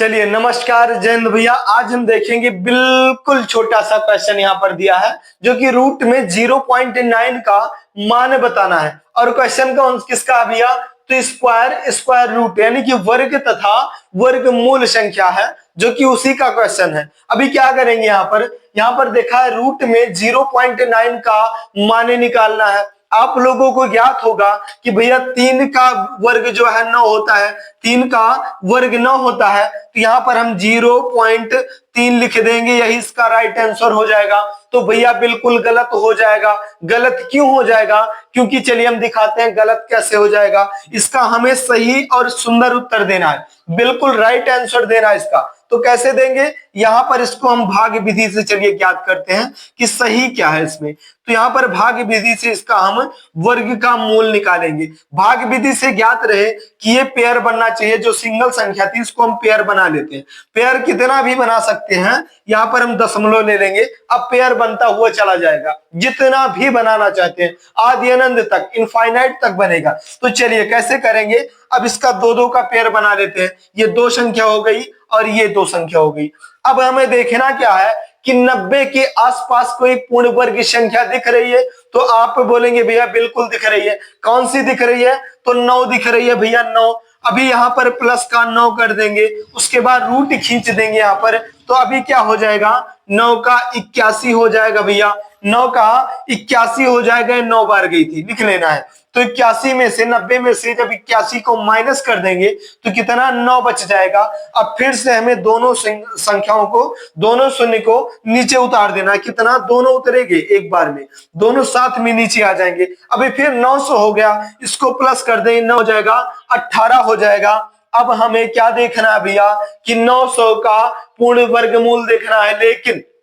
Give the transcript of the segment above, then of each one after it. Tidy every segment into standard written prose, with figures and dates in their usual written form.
चलिए नमस्कार जय हिंद भैया। आज हम देखेंगे बिल्कुल छोटा सा क्वेश्चन यहाँ पर दिया है जो कि रूट में 0.9 का मान बताना है। और क्वेश्चन का किसका है भैया? तो स्क्वायर रूट यानी कि वर्ग तथा वर्गमूल संख्या है जो कि उसी का क्वेश्चन है। अभी क्या करेंगे यहाँ पर देखा है रूट में 0.9 का मान निकालना है। आप लोगों को ज्ञात होगा कि भैया 3 का वर्ग जो है 9 होता है, 3 का वर्ग 9 होता है, तो यहाँ पर हम 0.3 लिख देंगे, यही इसका राइट आंसर हो जाएगा। तो भैया बिल्कुल गलत हो जाएगा। गलत क्यों हो जाएगा? क्योंकि चलिए हम दिखाते हैं गलत कैसे हो जाएगा। इसका हमें सही और सुंदर उत्तर देना है, बिल्कुल राइट आंसर देना है इसका। तो कैसे देंगे? यहाँ पर इसको हम भाग विधि से चलिए ज्ञात करते हैं कि सही क्या है इसमें। तो यहाँ पर भाग विधि से इसका हम वर्ग का मूल निकालेंगे। भाग विधि से ज्ञात रहे कि ये पेयर बनना चाहिए, जो सिंगल संख्या थी इसको हम पेयर बना लेते हैं। पेयर कितना भी बना सकते हैं, यहाँ पर हम दशमलव ले लेंगे, अब पेयर बनता हुआ चला जाएगा। जितना भी बनाना चाहते हैं आदि अनंत तक, इनफाइनाइट तक बनेगा। तो चलिए कैसे करेंगे? अब इसका दो दो का पेयर बना लेते हैं। ये 2 संख्या हो गई और ये 2 संख्या हो गई। अब हमें देखना क्या है कि 90 के आसपास कोई पूर्ण वर्ग संख्या दिख रही है? तो आप बोलेंगे भैया बिल्कुल दिख रही है। कौन सी दिख रही है? तो 9 दिख रही है भैया, 9। अभी यहाँ पर प्लस का 9 कर देंगे, उसके बाद रूट खींच देंगे यहाँ पर। तो अभी क्या हो जाएगा? 9 का 81 हो जाएगा भैया, 9 का 81 हो जाएगा। 9 बार गई थी, लिख लेना है। तो 81 में से 90 में से जब 81 को माइनस कर देंगे तो कितना? 9 बच जाएगा। अब फिर से हमें दोनों संख्याओं को, दोनों शून्य को नीचे उतार देना। कितना? दोनों उतरेंगे एक बार में, दोनों साथ में नीचे आ जाएंगे। अभी फिर 900 हो गया, इसको प्लस कर देंगे, 9 हो जाएगा, 18 हो जाएगा। अब हमें क्या देखना है भैया कि 900 का पूर्ण वर्गमूल देखना है।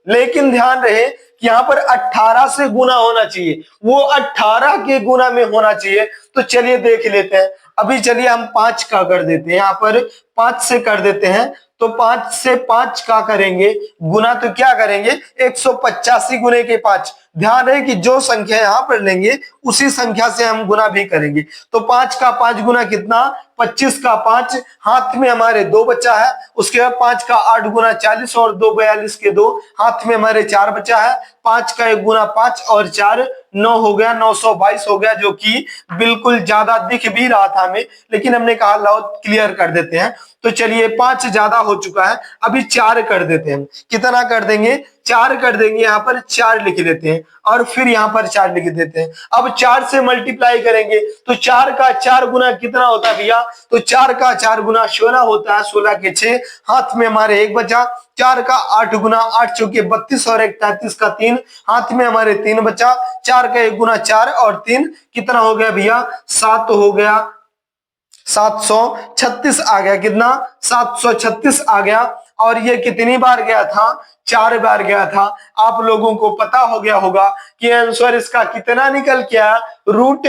लेकिन ध्यान रहे कि यहाँ पर 18 से गुना होना चाहिए, वो 18 के गुना में होना चाहिए। तो चलिए देख लेते हैं। अभी चलिए हम 5 का कर देते हैं, यहाँ पर 5 से कर देते हैं। तो 5 से 5 का करेंगे गुना, तो क्या करेंगे? 185 गुने के 5। ध्यान रहे कि जो संख्या यहाँ पर लेंगे उसी संख्या से हम गुना भी करेंगे। तो 5 का 5 गुना कितना? 25 का 5, हाथ में हमारे 2 बचा है। उसके बाद 5 का 8 गुना 40 और 2 42 के 2, हाथ में हमारे 4 बचा है। 5 का 1 गुना 5 और 4 9 हो गया, 922 हो गया, जो कि बिल्कुल ज्यादा दिख भी रहा था हमें, लेकिन हमने कहा लाओ क्लियर कर देते हैं। तो चलिए 5 ज्यादा हो चुका है, अभी 4 कर देते हैं। कितना कर देंगे? 4 कर देंगे। यहाँ पर 4 लिख देते हैं और फिर यहाँ पर 4 लिख देते हैं। अब 4 से मल्टीप्लाई करेंगे तो 4 का 4 गुना कितना होता है भैया? तो 4 का 4 गुना 16 होता है, 16 के 6, हाथ में हमारे 1 बचा। 4 का 8 गुना 8 चौके 32 और 1 33 का 3, हाथ में हमारे 3 बचा। 4 का 1 गुना 4 और 3 कितना हो गया भैया? 7 हो गया, 736 आ गया। कितना? 736 आ गया। और ये कितनी बार गया था? 4 बार गया था। आप लोगों को पता हो गया होगा कि आंसर इसका कितना निकल के आया। रूट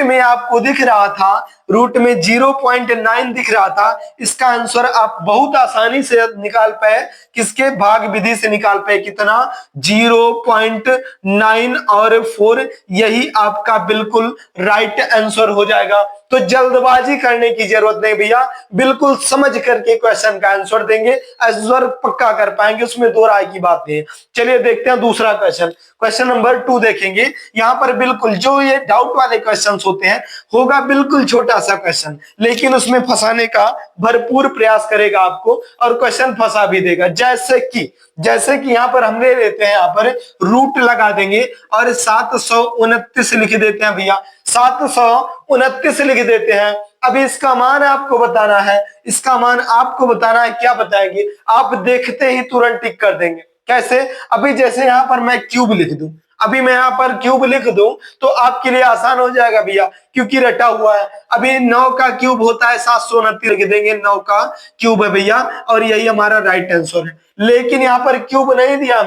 में आपको दिख रहा था, रूट में 0.9 दिख रहा था, इसका आंसर आप बहुत आसानी से निकाल पाए। किसके? भाग विधि से निकाल पाए। कितना? 0.9 और 4, यही आपका बिल्कुल राइट आंसर हो जाएगा। तो जल्दबाजी करने की जरूरत नहीं भैया, बिल्कुल समझ करके क्वेश्चन का आंसर देंगे, आंसर पक्का कर पाएंगे, उसमें दो राय की बात नहीं है। चलिए देखते हैं दूसरा क्वेश्चन, क्वेश्चन नंबर 2 देखेंगे। यहाँ पर बिल्कुल जो ये डाउट वाले क्वेश्चंस होते हैं, होगा बिल्कुल छोटा सा क्वेश्चन, लेकिन उसमें फंसाने का भरपूर प्रयास करेगा आपको और क्वेश्चन फंसा भी देगा। जैसे कि यहाँ पर हम ले लेते हैं, यहाँ पर रूट लगा देंगे और 729 लिख देते हैं भैया, 729 लिख देते हैं। अभी इसका मान आपको बताना है, इसका मान आपको बताना है। क्या बताएंगे? आप देखते ही तुरंत टिक कर देंगे। कैसे? अभी जैसे यहाँ पर मैं क्यूब लिख दूं, अभी मैं यहाँ पर क्यूब लिख दूं तो आपके लिए आसान हो जाएगा भैया, क्योंकि रटा हुआ है। अभी 9 का क्यूब होता है 729 लिख देंगे, 9 का क्यूब है भैया, और यही हमारा राइट आंसर है। लेकिन यहाँ पर क्यूब नहीं दिया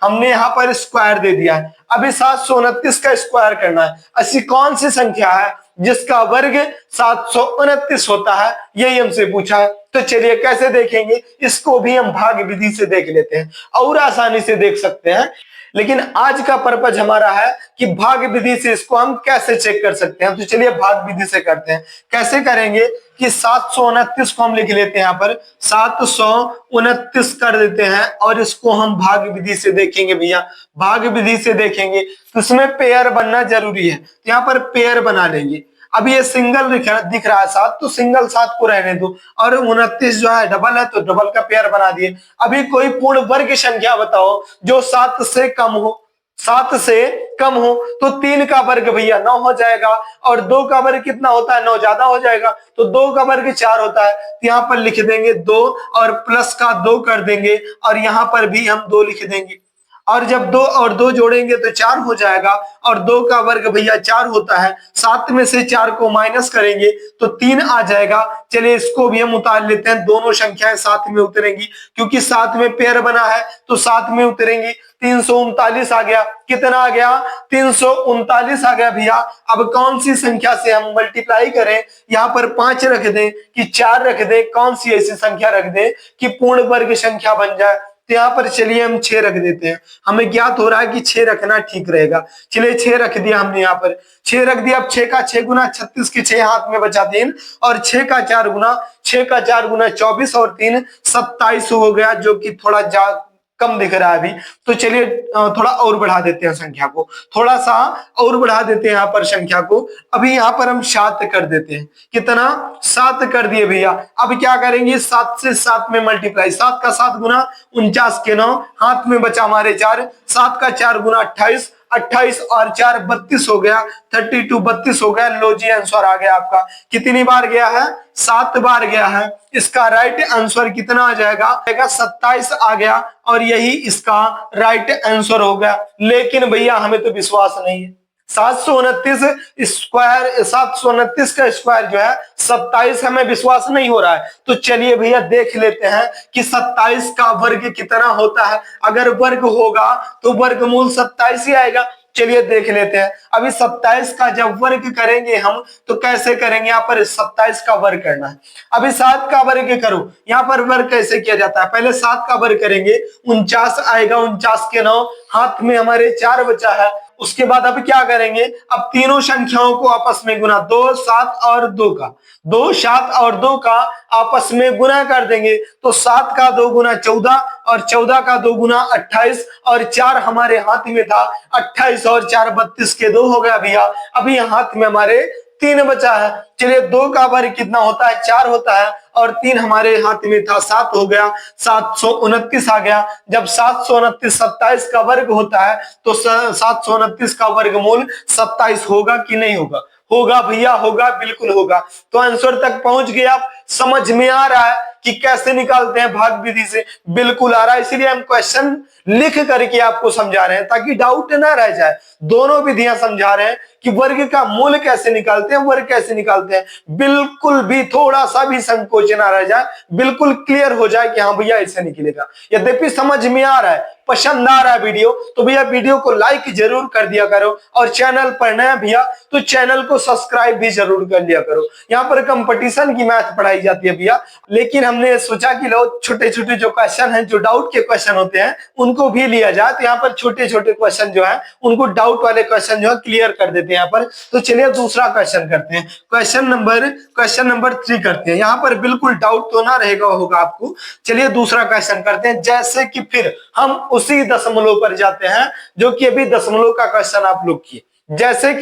हमने यहाँ पर स्क्वायर दे दिया है। अभी 729 का स्क्वायर करना है। ऐसी कौन सी संख्या है जिसका वर्ग 729 होता है, यही हमसे पूछा है। तो चलिए कैसे देखेंगे, इसको भी हम भाग विधि से देख लेते हैं और आसानी से देख सकते हैं। लेकिन आज का पर्पज हमारा है कि भाग विधि से इसको हम कैसे चेक कर सकते हैं। तो चलिए भाग विधि से करते हैं। कैसे करेंगे कि 729 को हम लिख लेते हैं, यहाँ पर 729 कर देते हैं और इसको हम भाग विधि से देखेंगे भैया। भाग विधि से देखेंगे तो इसमें पेयर बनना जरूरी है, तो यहाँ पर पेयर बना लेंगे। अब ये सिंगल दिख रहा है 7, तो सिंगल 7 को रहने दो, और 29 जो है डबल है तो डबल का पेयर बना दिए। अभी कोई पूर्ण वर्ग संख्या बताओ जो 7 से कम हो। 7 से कम हो तो 3 का वर्ग भैया 9 हो जाएगा, और 2 का वर्ग कितना होता है, 9 ज्यादा हो जाएगा, तो 2 का वर्ग 4 होता है। तो यहाँ पर लिख देंगे 2 और प्लस का 2 कर देंगे, और यहाँ पर भी हम 2 लिख देंगे। और जब 2 और 2 जोड़ेंगे तो 4 हो जाएगा, और 2 का वर्ग भैया 4 होता है। 7 में से 4 को माइनस करेंगे तो 3 आ जाएगा। चलिए इसको भी हम उतार लेते हैं, दोनों संख्याएं साथ में उतरेंगी, क्योंकि साथ में पेयर बना है तो साथ में उतरेंगी। 339 आ गया। कितना आ गया, 339 आ गया भैया। अब कौन सी संख्या से हम मल्टीप्लाई करें, यहाँ पर 5 रख दें कि 4 रख दें, कौन सी ऐसी संख्या रख दें कि पूर्ण वर्ग संख्या बन जाए। तो यहाँ पर चलिए हम 6 रख देते हैं, हमें ज्ञात हो रहा है कि 6 रखना ठीक रहेगा। चलिए 6 रख दिया हमने, यहाँ पर 6 रख दिया। अब 6 का 6 गुना 36 के 6 हाथ में बचा 3, और 6 का 4 गुना 24 और 3 27 हो गया, जो कि थोड़ा कम दिख रहा है अभी। तो चलिए थोड़ा और बढ़ा देते हैं संख्या को, थोड़ा सा और बढ़ा देते हैं यहाँ पर संख्या को। अभी यहाँ पर हम 7 कर देते हैं। कितना, 7 कर दिए भैया। अब क्या करेंगे, 7 से 7 में मल्टीप्लाई, 7 का 7 गुना 49 के 9, हाथ में बचा हमारे 4, 7 का 4 गुना 28, 28 और 4 32 हो गया, 32 32 हो गया। लो जी आंसर आ गया आपका। कितनी बार गया है, 7 बार गया है। इसका राइट आंसर कितना आ जाएगा, 27 आ गया, और यही इसका राइट आंसर हो गया। लेकिन भैया हमें तो विश्वास नहीं है। 729 का स्क्वायर जो है 27, हमें विश्वास नहीं हो रहा है। तो चलिए भैया देख लेते हैं कि 27 का वर्ग कितना होता है। अगर वर्ग होगा तो वर्गमूल 27 ही आएगा। चलिए देख लेते हैं। अभी 27 का जब वर्ग करेंगे हम तो कैसे करेंगे, यहाँ पर 27 का वर्ग करना है। अभी 7 का वर्ग करो, यहाँ पर वर्ग कैसे किया जाता है, पहले 7 का वर्ग करेंगे, 49 आएगा, 49 के 9, हाथ में हमारे 4 बचा है। उसके बाद अब क्या करेंगे, अब तीनों संख्याओं को आपस में गुना, 2 7 और 2 का 2 7 और 2 का आपस में गुना कर देंगे। तो 7 का 2 गुना 14 और 14 का 2 गुना 28, और 4 हमारे हाथ में था, 28 और 4 32 के 2 हो गया भैया। अभी हाथ में हमारे 3 बचा है। चलिए 2 का वर्ग कितना होता है, 4 होता है, और 3 हमारे हाथ में था, 7 हो गया, 729 आ गया। जब 729 27 का वर्ग होता है तो 729 का वर्गमूल 27 होगा कि नहीं होगा, होगा भैया, होगा, बिल्कुल होगा। तो आंसर तक पहुंच गए आप, समझ में आ रहा है कि कैसे निकालते हैं भाग विधि से, बिल्कुल आ रहा है। इसीलिए हम क्वेश्चन लिख करके आपको समझा रहे हैं ताकि डाउट ना रह जाए। दोनों विधियां समझा रहे हैं कि वर्ग का मूल कैसे निकालते हैं, वर्ग कैसे निकालते हैं, बिल्कुल भी थोड़ा सा भी संकोच ना रह जाए, बिल्कुल क्लियर हो जाए कि हाँ भैया ऐसे निकलेगा। यद्यपि समझ में आ रहा है, पसंद आ रहा है वीडियो, तो भैया वीडियो को लाइक जरूर कर दिया करो, और चैनल पर नया भैया तो चैनल को सब्सक्राइब भी जरूर कर लिया करो। यहाँ पर कंपटीशन की मैथ पढ़ाई जाती है भैया, लेकिन हमने सोचा कि लो छोटे छोटे जो क्वेश्चन हैं, जो डाउट के क्वेश्चन होते हैं उनको भी लिया जाए। तो यहाँ पर छोटे छोटे क्वेश्चन जो है उनको डाउट वाले क्वेश्चन जो है क्लियर कर देते हैं यहाँ पर। तो चलिए दूसरा क्वेश्चन करते हैं, क्वेश्चन नंबर 3 करते हैं। यहाँ पर बिल्कुल डाउट तो ना रहेगा होगा आपको। चलिए दूसरा क्वेश्चन करते हैं। जैसे कि फिर हम उसी दशमलव पर जाते हैं जो कि अभी दशमलव का क्वेश्चन आप लोग किए। जैसे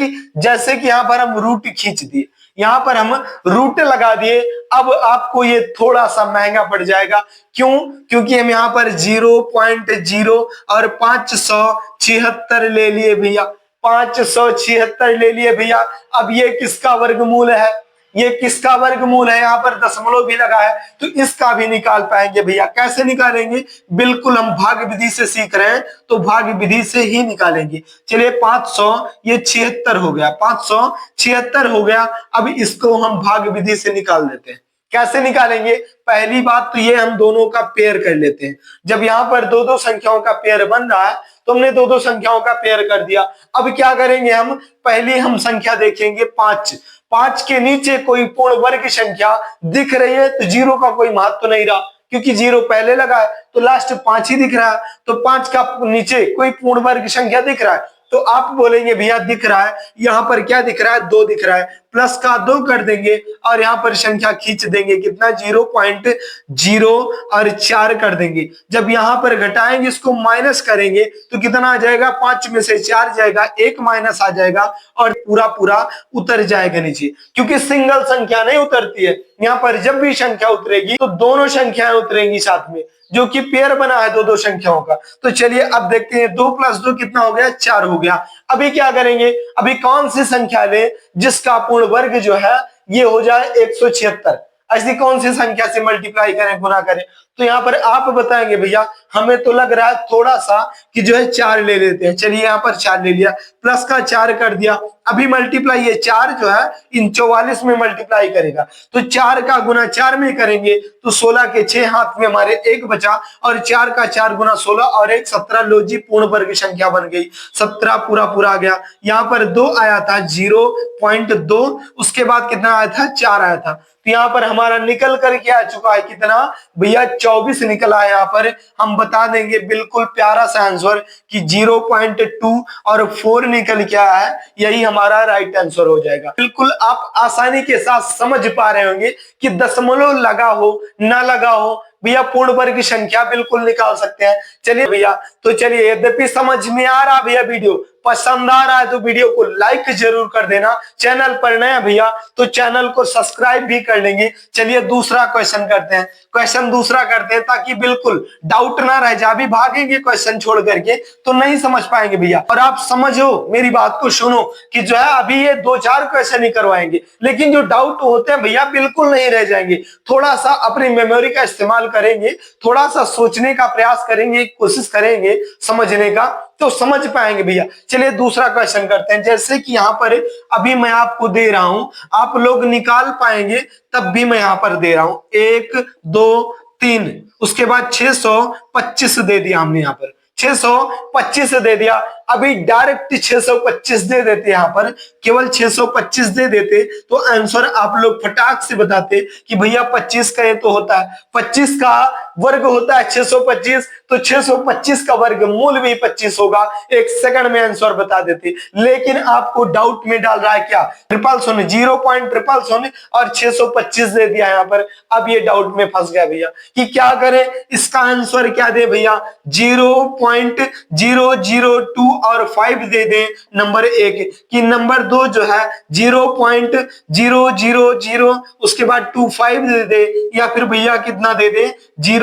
कि यहाँ पर हम रूट खींच दिए, यहाँ पर हम रूट लगा दिए। अब आपको ये थोड़ा सा महंगा पड़ जाएगा, क्यों, क्योंकि हम यहाँ पर 0.0 और 576 ले लिए भैया, 576 ले लिए भैया। अब ये किसका वर्गमूल है, ये किसका वर्गमूल है, यहाँ पर दशमलव भी लगा है, तो इसका भी निकाल पाएंगे भैया। कैसे निकालेंगे, बिल्कुल हम भाग विधि से सीख रहे हैं तो भाग विधि से ही निकालेंगे। चलिए 500 ये 76 हो गया, 576 हो गया। अब इसको हम भाग विधि से निकाल देते हैं। कैसे निकालेंगे, पहली बात तो ये हम दोनों का पेयर कर लेते हैं। जब यहाँ पर दो दो संख्याओं का पेयर बन रहा है तो हमने दो दो संख्याओं का पेयर कर दिया। अब क्या करेंगे, हम पहली हम संख्या देखेंगे 5। 5 के नीचे कोई पूर्ण वर्ग संख्या दिख रही है तो 0 का कोई महत्व नहीं रहा, क्योंकि 0 पहले लगा है तो लास्ट 5 ही दिख रहा है। तो 5 का नीचे कोई पूर्ण वर्ग संख्या दिख रहा है, तो आप बोलेंगे भैया दिख रहा है, यहाँ पर क्या दिख रहा है, 2 दिख रहा है, प्लस का 2 कर देंगे और यहाँ पर संख्या खींच देंगे, कितना 0.0 और 4 कर देंगे। जब यहाँ पर घटाएंगे, इसको माइनस करेंगे तो कितना आ जाएगा, 5 में से 4 जाएगा, 1 माइनस आ जाएगा और पूरा पूरा उतर जाएगा नीचे, क्योंकि सिंगल संख्या नहीं उतरती है। यहाँ पर जब भी संख्या उतरेगी तो दोनों संख्याएं उतरेंगी साथ में, जो कि पेयर बना है दो संख्याओं का। तो चलिए अब देखते हैं, 2 + 2 कितना हो गया, 4 हो गया। अभी क्या करेंगे, अभी कौन सी संख्या ले जिसका पूर्ण वर्ग जो है ये हो जाए 176, ऐसी कौन सी संख्या से मल्टीप्लाई करें, गुना करें। तो यहाँ पर आप बताएंगे भैया हमें तो लग रहा है थोड़ा सा कि जो है 4 ले लेते हैं। चलिए यहाँ पर 4 ले लिया, प्लस का 4 कर दिया। अभी मल्टीप्लाई ये 4 जो है इन 44 में मल्टीप्लाई करेगा, तो 4 का गुना 4 में करेंगे तो 16 के 6 हाथ में हमारे 1 बचा, और 4 का 4 गुना 16 और 1 17। लो जी पूर्ण वर्ग संख्या बन गई, 17 पूरा पूरा आ गया। यहाँ पर 2 आया था, 0.2, उसके बाद कितना आया था, 4 आया था। तो यहाँ पर हमारा निकल करके आ चुका है कितना भैया, 24 निकला है। यहाँ पर हम बता देंगे बिल्कुल प्यारा सा आंसर कि 0.2 और 4 निकल के आया है, यही हमारा राइट आंसर हो जाएगा। बिल्कुल आप आसानी के साथ समझ पा रहे होंगे कि दशमलव लगा हो ना लगा हो भैया पूर्ण वर्ग की संख्या बिल्कुल निकाल सकते हैं। चलिए भैया, तो चलिए यद्यपि समझ में आ रहा भैया, वीडियो पसंद आ रहा है तो वीडियो को लाइक जरूर कर देना। चैनल पर नया भैया तो चैनल को सब्सक्राइब भी कर लेंगे। चलिए दूसरा क्वेश्चन करते हैं, क्वेश्चन दूसरा करते हैं ताकि बिल्कुल डाउट ना रह जाए। अभी भागेंगे क्वेश्चन छोड़ करके तो नहीं समझ पाएंगे भैया। और आप समझो मेरी बात को, सुनो कि जो है अभी ये 2-4 क्वेश्चन ही करवाएंगे, लेकिन जो डाउट होते हैं भैया बिल्कुल नहीं रह जाएंगे। थोड़ा सा अपनी मेमोरी का इस्तेमाल करेंगे, थोड़ा सा सोचने का प्रयास करेंगे, कोशिश करेंगे समझने का, तो समझ पाएंगे भैया। चलिए दूसरा क्वेश्चन करते हैं। जैसे कि यहाँ पर अभी मैं आपको दे रहा हूं, आप लोग निकाल पाएंगे तब भी मैं यहाँ पर दे रहा हूं, 1 2 3, उसके बाद 625 दे दिया हमने, यहाँ पर 625 दे दिया। अभी डायरेक्ट 625 दे देते, यहाँ पर केवल 625 दे देते तो आंसर आप लोग फटाक से बताते कि भैया 25 का ये तो होता है, 25 का वर्ग होता है 625, तो 625 का वर्ग मूल भी 25 होगा। 1 सेकंड में आंसर बता देते, लेकिन आपको डाउट में डाल रहा है क्या, 0.000 0.000 और 625 दे दिया यहाँ पर। अब ये डाउट में फंस गया भैया कि क्या करें, इसका आंसर क्या दे भैया, 0.002 और 5 दे दें नंबर 1 कि नंबर 2 जो है 0.000, उसके बाद 25 दे दे, या फिर भैया कितना दे दे, 0.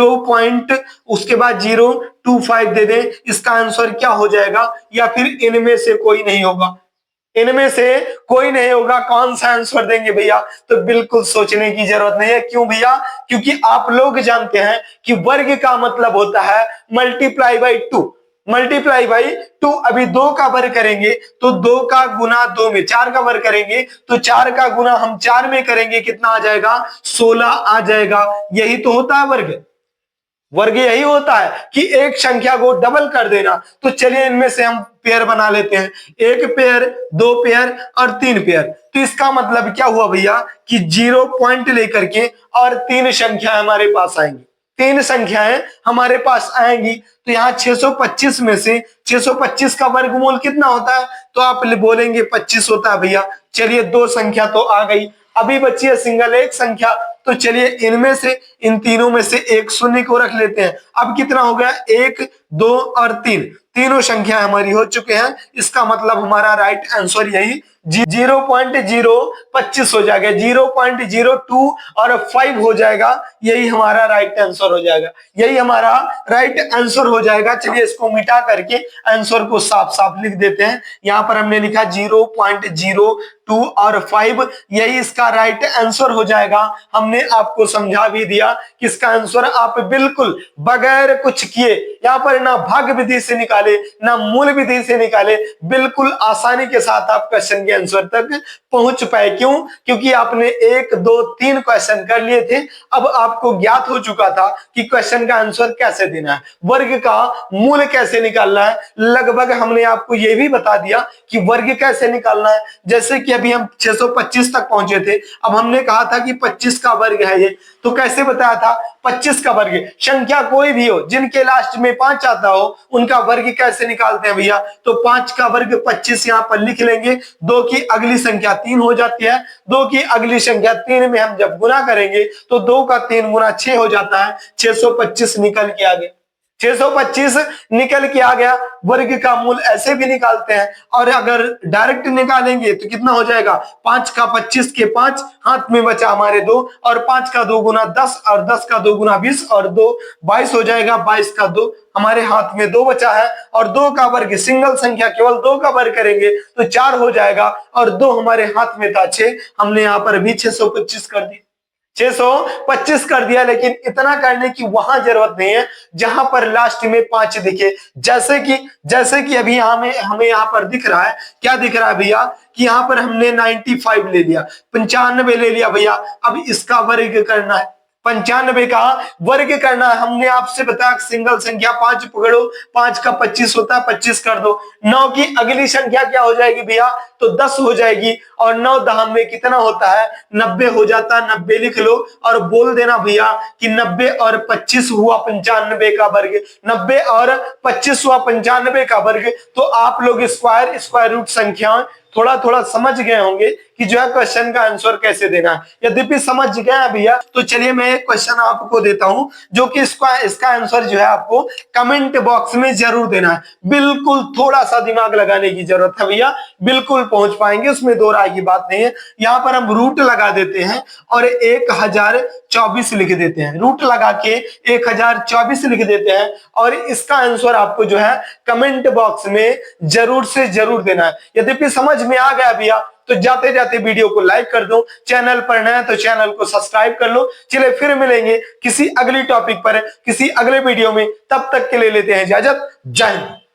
उसके बाद 025 दे दे। इसका आंसर क्या हो जाएगा, या फिर इनमें से कोई नहीं होगा, इनमें से कोई नहीं होगा, कौन सा आंसर देंगे भैया। तो बिल्कुल सोचने की जरूरत नहीं है। क्यों भैया, क्योंकि आप लोग जानते हैं कि वर्ग का मतलब होता है मल्टीप्लाई बाई 2, मल्टीप्लाई बाई 2। अभी 2 का वर्ग करेंगे तो 2 का गुना 2 में, 4 का वर्ग करेंगे तो 4 का गुना हम 4 में करेंगे, कितना आ जाएगा, 16 आ जाएगा। यही तो होता है वर्ग, वर्ग यही होता है कि एक संख्या को डबल कर देना। तो चलिए इनमें से हम पेयर बना लेते हैं, 1 पेयर, 2 पेयर और 3 पेयर। तो इसका मतलब क्या हुआ भैया कि 0 पॉइंट लेकर के और 3 संख्याएं हमारे पास आएंगी, 3 संख्याएं हमारे पास आएंगी। तो यहाँ 625 में से 625 का वर्गमूल कितना होता है, तो आप बोलेंगे 25 होता है भैया। चलिए 2 संख्या तो आ गई, अभी बची है सिंगल 1 संख्या। तो चलिए इनमें से, इन तीनों में से एक शून्य को रख लेते हैं। अब कितना हो गया, 1 2 और 3, तीनों संख्या हमारी हो चुके हैं। इसका मतलब हमारा राइट आंसर यही 0.025 हो जाएगा, 0.02 और 5 हो जाएगा। यही हमारा राइट आंसर हो जाएगा, यही हमारा राइट आंसर हो जाएगा। चलिए इसको मिटा करके आंसर को साफ साफ लिख देते हैं। यहाँ पर हमने लिखा 0.02 और 5, यही इसका राइट आंसर हो जाएगा। हमने आपको समझा भी दिया कि इसका आंसर आप बिल्कुल बगैर कुछ किए, यहाँ पर ना भाग विधि से निकाले ना मूल विधि से निकाले, बिल्कुल आसानी के साथ आप क्वेश्चन के आंसर तक पहुंच पाए। क्यों, क्योंकि आपने 1 2 3 क्वेश्चन कर लिए थे। अब आपको ज्ञात हो चुका था कि क्वेश्चन का आंसर कैसे देना है, वर्ग का मूल कैसे निकालना है। लगभग हमने आपको यह भी बता दिया कि वर्ग कैसे निकालना है। जैसे कि अभी हम 625 तक पहुंचे थे, अब हमने कहा था कि 25 का वर्ग है ये। तो कैसे बताया था, 25 का वर्ग। संख्या कोई भी हो जिनके लास्ट में 5 आता हो उनका वर्ग कैसे निकालते हैं भैया, तो 5 का वर्ग 25 यहाँ पर लिख लेंगे। 2 की अगली संख्या 3 हो जाती है, 2 की अगली संख्या 3 में हम जब गुना करेंगे तो 2 का 3 गुना 6 हो जाता है, 625 निकल के आ गया। 625 निकल के आ गया। वर्ग का मूल ऐसे भी निकालते हैं, और अगर डायरेक्ट निकालेंगे तो कितना हो जाएगा, 5 का 25 के 5 हाथ में बचा हमारे 2, और 5 का 2 गुना 10 और 10 का 2 गुना 20 और 2 22 हो जाएगा। 22 का 2 हमारे हाथ में 2 बचा है, और 2 का वर्ग सिंगल संख्या केवल 2 का वर्ग करेंगे तो 4 हो जाएगा, और 2 हमारे हाथ में था 6, हमने यहाँ पर भी 625 कर दी, 625 कर दिया। लेकिन इतना करने की वहां जरूरत नहीं है जहां पर लास्ट में 5 दिखे। जैसे कि अभी हमें यहाँ पर दिख रहा है, क्या दिख रहा है भैया, कि यहाँ पर हमने 95 ले लिया, 95 ले लिया भैया। अब इसका वर्ग करना है, 95 का वर्ग करना है। हमने आपसे बताया सिंगल संख्या 5 पकड़ो, 5 का 25 होता है, 25 कर दो। 9 की अगली संख्या क्या हो जाएगी भैया, तो 10 हो जाएगी, और 9 दहम में कितना होता है, 90 हो जाता है। 90 लिख लो और बोल देना भैया कि 90 और 25 हुआ 95 का वर्ग, 90 और 25 हुआ 95 का वर्ग। तो आप लोग स्क्वायर रूट संख्या थोड़ा थोड़ा समझ गए होंगे कि जो है क्वेश्चन का आंसर कैसे देना है। यद्यपि समझ गए भैया तो चलिए मैं एक क्वेश्चन आपको देता हूं, जो कि इसका आंसर जो है आपको कमेंट बॉक्स में जरूर देना है। बिल्कुल थोड़ा सा दिमाग लगाने की जरूरत है भैया, बिल्कुल पहुंच पाएंगे, उसमें दो राय की बात नहीं है। यहाँ पर हम रूट लगा देते हैं और 1024 लिख देते हैं, रूट लगा के 1024 लिख देते हैं, और इसका आंसर आपको जो है कमेंट बॉक्स में जरूर से जरूर देना है। यद्यपि समझ में आ गया भैया तो जाते जाते वीडियो को लाइक कर दो, चैनल पर नए तो चैनल को सब्सक्राइब कर लो। चलिए फिर मिलेंगे किसी अगली टॉपिक पर, किसी अगले वीडियो में, तब तक के लिए लेते हैं इजाजत। जय हिंद।